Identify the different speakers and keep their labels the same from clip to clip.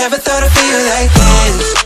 Speaker 1: never thought I'd feel like this.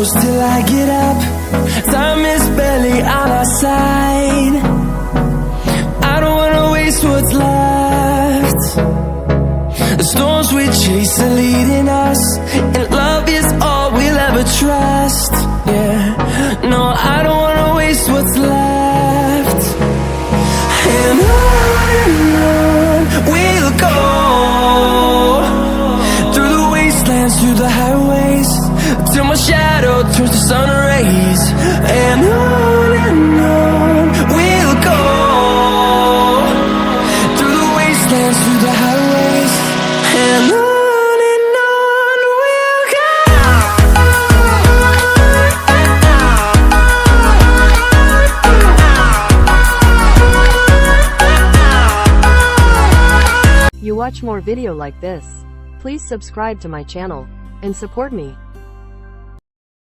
Speaker 1: close till I get up. Time is barely on our side. I don't wanna waste what's left. The storms we chase are leading us, and love is all we'll ever trust. Yeah, no, I don't wanna waste what's left. And on we'll go, through the wastelands, through the highways, till my shadow turns to sun rays. And on we'll go, through the wastelands, through the highways, and on we'll go.
Speaker 2: You watch more video like this, please subscribe to my channel and support me.